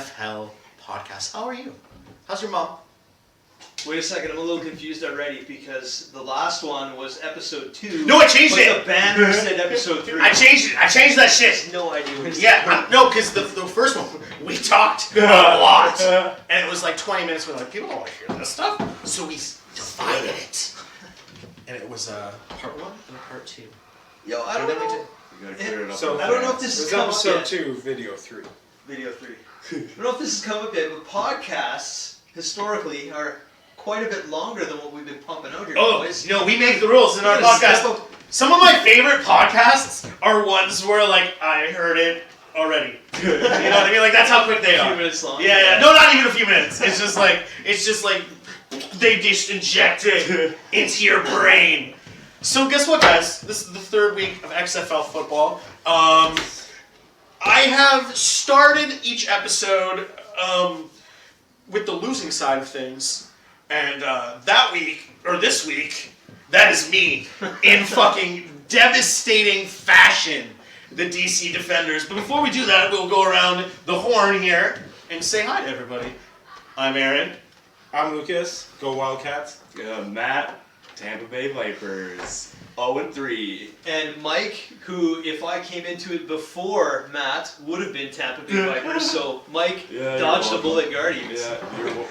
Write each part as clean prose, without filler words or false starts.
XFhell podcast. How are you? How's your mom? Wait a second, I'm a little confused already because the last one was episode 2. No, I changed it. The banner said episode 3. I changed it. I changed that shit. No idea what No, because the first one, we talked a lot. And it was like 20 minutes. We're like, people don't want to hear this stuff. So we divided it. And it was part 1 and part 2. Yo, I don't know. You gotta clear it up. So I don't know if this is come up episode yet. 2, video 3. Video 3. I don't know if this has come up yet, but podcasts historically are quite a bit longer than what we've been pumping out here, boys. You know, we make the rules in our podcast. Some of my favorite podcasts are ones where, like, I heard it already. You know what I mean? Like, that's how quick they A are. few minutes long. Yeah. No, not even a few minutes. It's just like they just inject it into your brain. So guess what, guys? This is the 3rd week of XFL football. I have started each episode with the losing side of things. And this week, that is me in fucking devastating fashion, the DC Defenders. But before we do that, we'll go around the horn here and say hi to everybody. I'm Aaron. I'm Lucas. Go Wildcats. Matt, Tampa Bay Vipers, 0-3. And Mike, who, if I came into it before Matt, would have been Tampa Bay Vipers. So Mike dodged a bullet Guardians. Yeah,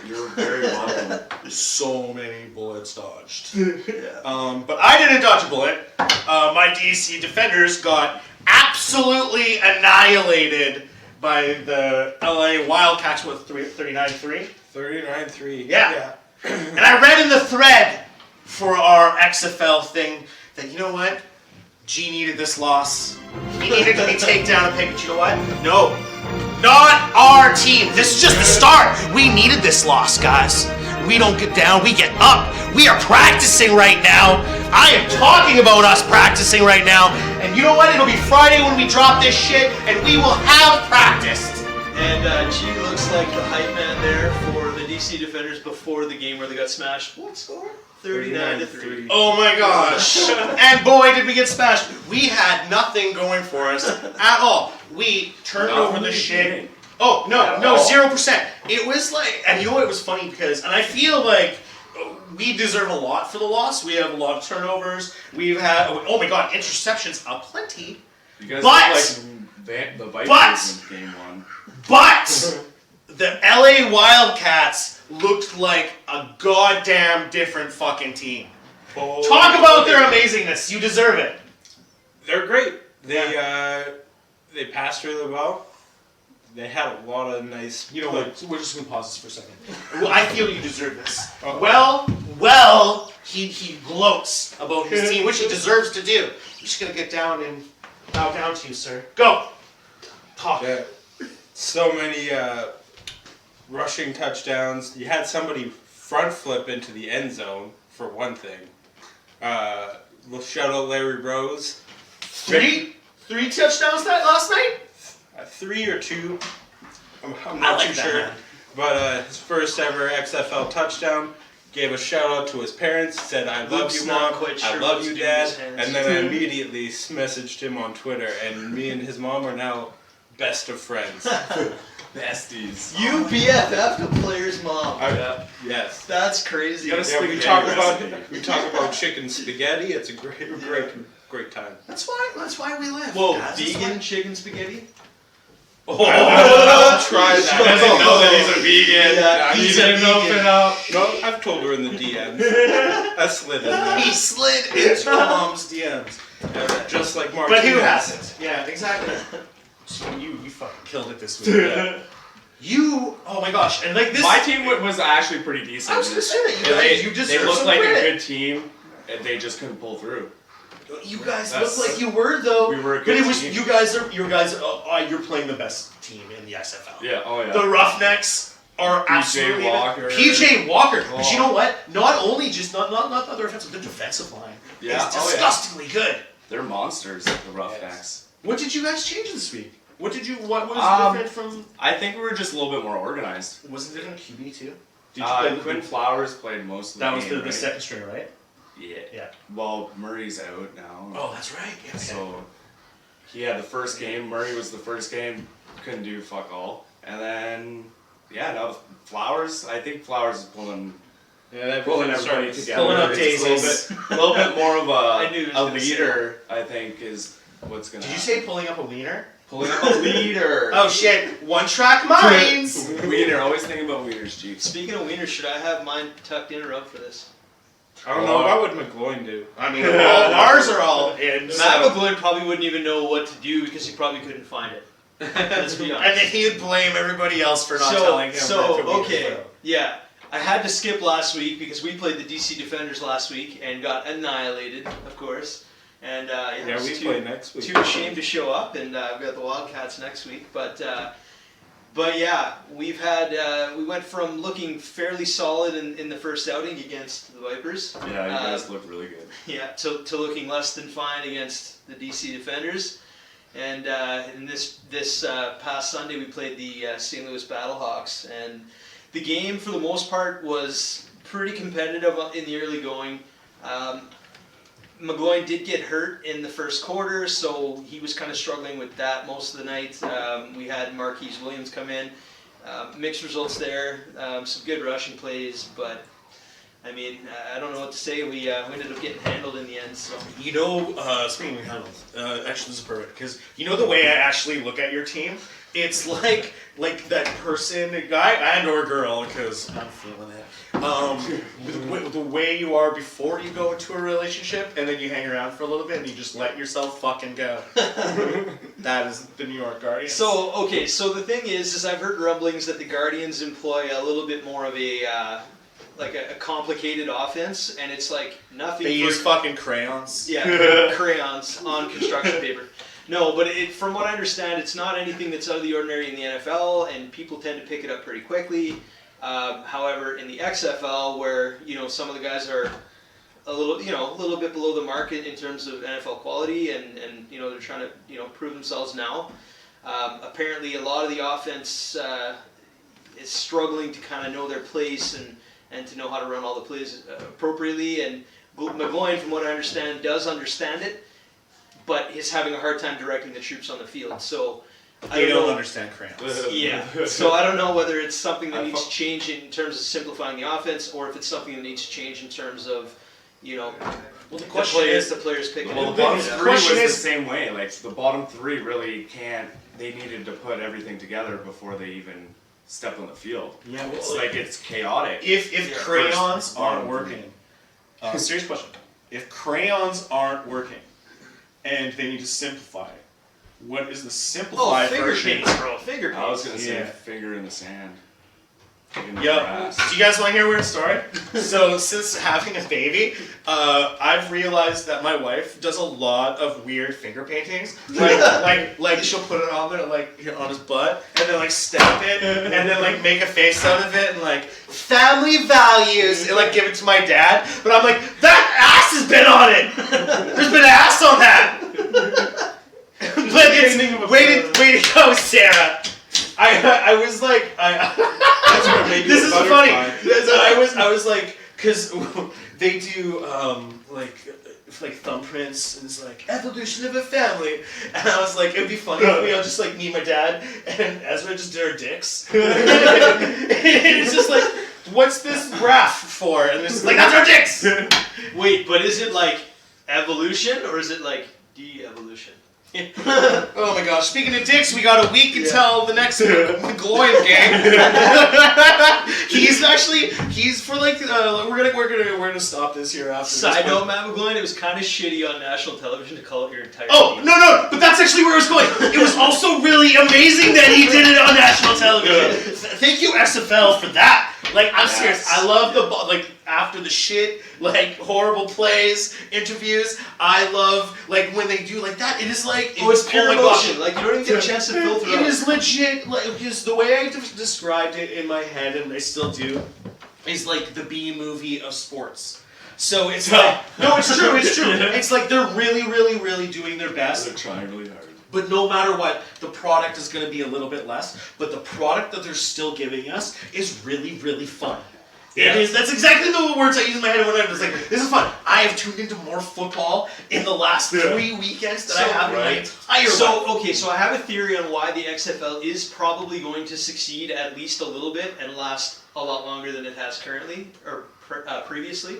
you're very welcome. So many bullets dodged. But I didn't dodge a bullet. My DC Defenders got absolutely annihilated by the LA Wildcats with 39-3. 39-3. Yeah. And I read in the thread for our XFL thing that, you know what? G needed this loss. He needed to be taken down and picked. But you know what? No. Not our team. This is just the start. We needed this loss, guys. We don't get down, we get up. We are practicing right now. I am talking about us practicing right now. And you know what? It'll be Friday when we drop this shit, and we will have practiced. And G looks like the hype man there for the DC Defenders before the game where they got smashed. What score? 39-3. Oh my gosh. And boy, did we get smashed. We had nothing going for us at all. We turned over the shit. Oh, no, 0%. It was like, and you know what, it was funny because, and I feel like we deserve a lot for the loss. We have a lot of turnovers. We've had, oh my god, interceptions aplenty. You guys look like the Vipers in game 1. But the LA Wildcats looked like a goddamn different fucking team. Oh, talk about their amazingness. You deserve it. They're great. They passed really well. They had a lot of nice... You know what? We're just going to pause this for a second. Well, I feel you deserve this. Well, he gloats about his team, which he deserves to do. I'm just going to get down and bow down to you, sir. Go. Talk. Yeah. So many rushing touchdowns. You had somebody front flip into the end zone, for one thing. Shout out Larry Rose. 3 touchdowns last night? 3 or 2. I'm not like too that, sure. man. But his first ever XFL touchdown. Gave a shout out to his parents. Said, "I love you, Mom. I love you, Dad." And then I immediately messaged him on Twitter. And me and his mom are now best of friends. Besties. You BFF the player's mom. Yes. That's crazy. Yeah, we talk about chicken spaghetti. It's a great time. That's why we live. Whoa, guys. vegan chicken spaghetti? I'll try that. She doesn't know that he's a vegan. Yeah, he's a vegan. No, I've told her in the DMs. I slid in there. He slid into your mom's DMs. Just like Mark. But who hasn't? Yeah, exactly. So you fucking killed it this week. You, oh my gosh, and like this. My team was actually pretty decent. I was gonna say that you deserve They looked some like credit. a good team, and they just couldn't pull through. You guys look like you were though. We were a but good it was team. you guys you're playing the best team in the XFL. Yeah, oh yeah. The Roughnecks are absolutely Walker. PJ Walker. Oh. But you know what? Not only just not the other offensive, the defensive line Yeah, is disgustingly good. They're monsters, the Roughnecks. Yes. What did you guys change this week? What was different from? I think we were just a little bit more organized. Was it different QB too? Did you play Quinn Flowers played most of the That game, was the right? second string, right? Yeah. Well, Murray's out now. Oh, that's right. Yeah, So, he had the first game. Murray was the first game. Couldn't do fuck all. And then, now Flowers. I think Flowers is pulling Yeah, everybody together. Pulling up It's daisies. a little bit more of I knew he was a gonna say leader, I think, is what's going to Did you happen. say pulling up a wiener? Pulling up a leader. Oh shit! One track minds. Wiener, always thinking about wieners, Chief. Speaking of wieners, should I have mine tucked in or out for this? I don't know about what McGloin do. I mean, ours are all in. Matt So. McGloin probably wouldn't even know what to do because he probably couldn't find it. Let's be honest. And then he would blame everybody else for not telling him. that the wieners Okay, are out. yeah. I had to skip last week because we played the DC Defenders last week and got annihilated, of course. And I was we play next week. too ashamed to show up, and we've got the Wildcats next week. But yeah, we've had we went from looking fairly solid in the first outing against the Vipers. Yeah, you guys look really good. Yeah, to looking less than fine against the DC Defenders. And in this past Sunday, we played the St. Louis Battlehawks, and the game, for the most part, was pretty competitive in the early going. McGloin did get hurt in the first quarter, so he was kind of struggling with that most of the night. We had Marquise Williams come in. Mixed results there. Some good rushing plays, but I mean, I don't know what to say. We ended up getting handled in the end. So You know, speaking of handled, actually this is perfect because you know the way I actually look at your team. It's like that person, guy and or girl, because I'm feeling it. The way you are before you go into a relationship, and then you hang around for a little bit, and you just let yourself fucking go. That is the New York Guardians. So the thing is I've heard rumblings that the Guardians employ a little bit more of a complicated offense, and it's like nothing. They use fucking crayons. Yeah, crayons on construction paper. No, but from what I understand, it's not anything that's out of the ordinary in the NFL, and people tend to pick it up pretty quickly. However, in the XFL, where some of the guys are a little bit below the market in terms of NFL quality, and they're trying to prove themselves now. Apparently, a lot of the offense is struggling to kind of know their place and to know how to run all the plays appropriately. And McGloin, from what I understand, does understand it, but is having a hard time directing the troops on the field. So They don't understand crayons. Yeah. So I don't know whether it's something that needs to change in terms of simplifying the offense, or if it's something that needs to change in terms of, Well, the the question is, players picking Well, up. the bottom the three was question the is- same way. Like, the bottom three really can't. They needed to put everything together before they even stepped on the field. Yeah, well, It's like it's chaotic. if Yeah. crayons First, aren't bottom working, serious question. If crayons aren't working, and they need to simplify, what is the simplified finger version? paints, bro. Finger paints. I was gonna say Yeah. finger in the sand. In the Yep. grass. Do you guys want to hear a weird story? So since having a baby, I've realized that my wife does a lot of weird finger paintings. Like she'll put it on there, like here on his butt, and then like stamp it, and then like make a face out of it, and like family values, and like give it to my dad. But I'm like, that ass has been on it. There's been ass on that. But it's way to go, Sarah. I was like, this is funny. I was like, because they do like thumbprints, and it's like evolution of a family, and I was like, it'd be funny if we all just like me and my dad and Ezra just did our dicks. It's just like, what's this graph for? And it's like, that's our dicks. Wait, but is it like evolution or is it like de-evolution? Oh my gosh! Speaking of dicks, we got a week until the next McGloin game. He's for like we're gonna stop this here after. Side this note, one. Matt McGloin, it was kind of shitty on national television to call it your entire Oh team. no! But that's actually where I was going. It was also really amazing that he did it on national television. Thank you XFL for that. Like, I'm serious. I love after the shit, like horrible plays, interviews. I love like when they do like that. It is like It's pure my emotion. gosh. Like you don't even get a chance to filter It out. is legit, like, just the way I described it in my head, and I still do, is like the B movie of sports. So it's like, no, it's true. It's like they're really, really, really doing their best. They're trying really hard. But no matter what, the product is going to be a little bit less. But the product that they're still giving us is really, really fun. It is. That's exactly the words I use in my head when I was like, this is fun. I have tuned into more football in the last 3 weekends than I have in my entire life. Okay, so I have a theory on why the XFL is probably going to succeed at least a little bit and last a lot longer than it has currently, or previously,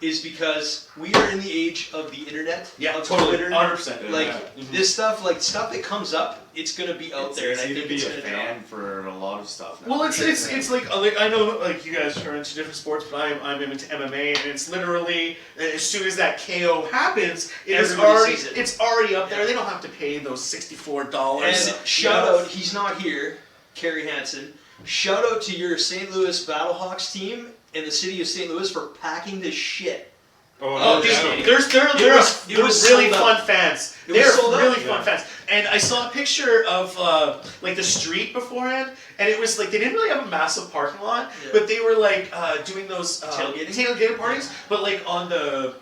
is because we are in the age of the internet. Yeah, of totally, Twitter. 100%. This stuff, stuff that comes up, it's gonna be out there, and I think it's gonna gonna be a fan for a lot of stuff. Well, it's like I know like you guys are into different sports, but I'm into MMA, and it's literally as soon as that KO happens, it's already up there. They don't have to pay those $64. And shout out, he's not here, Kerry Hansen. Shout out to your St. Louis Battlehawks team in the city of St. Louis for packing this shit. They're really fun fans. They're really fun fans. And I saw a picture of like the street beforehand, and it was like they didn't really have a massive parking lot, but they were like doing those tailgating parties, but like on the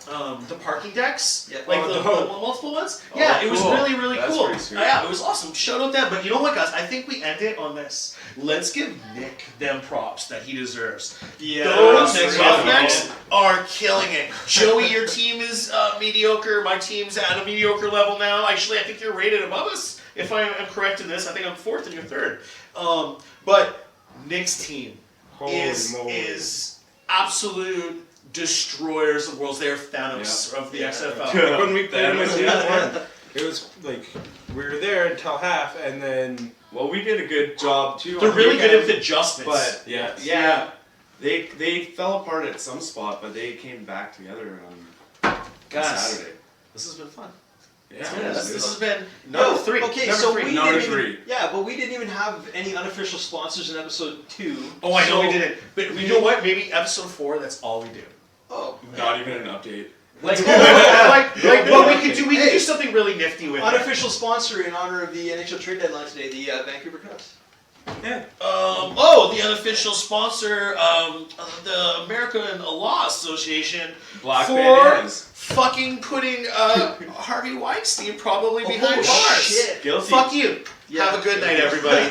parking decks, like the multiple ones. Yeah, it was really cool. Yeah, it was awesome. Shout out that. But you know what, guys? I think we end it on this. Let's give Nick them props that he deserves. Yeah, those Roughnecks are killing it. Joey, your team is mediocre. My team's at a mediocre level now. Actually, I think you're rated above us. If I am correct in this, I think I'm 4th and you're 3rd. But Nick's team is absolute destroyers of worlds. They're Thanos of the XFL. When we played with it was like we were there until half, and then we did a good job too. They're really good at adjustments. But they fell apart at some spot, but they came back together on Saturday. This has been fun. Yeah, this has been number 3. Okay, number 3. Yeah, but we didn't even have any unofficial sponsors in episode 2. Oh, I know we didn't. But you know what? Maybe episode 4. That's all we do. Oh, not even an update. But we could do something really nifty with unofficial sponsor in honor of the NHL trade deadline today, the Vancouver Canucks. Yeah. The unofficial sponsor of the American Law Association for fucking putting Harvey Weinstein probably behind bars. Shit. Guilty. Fuck you. Have a good night, everybody.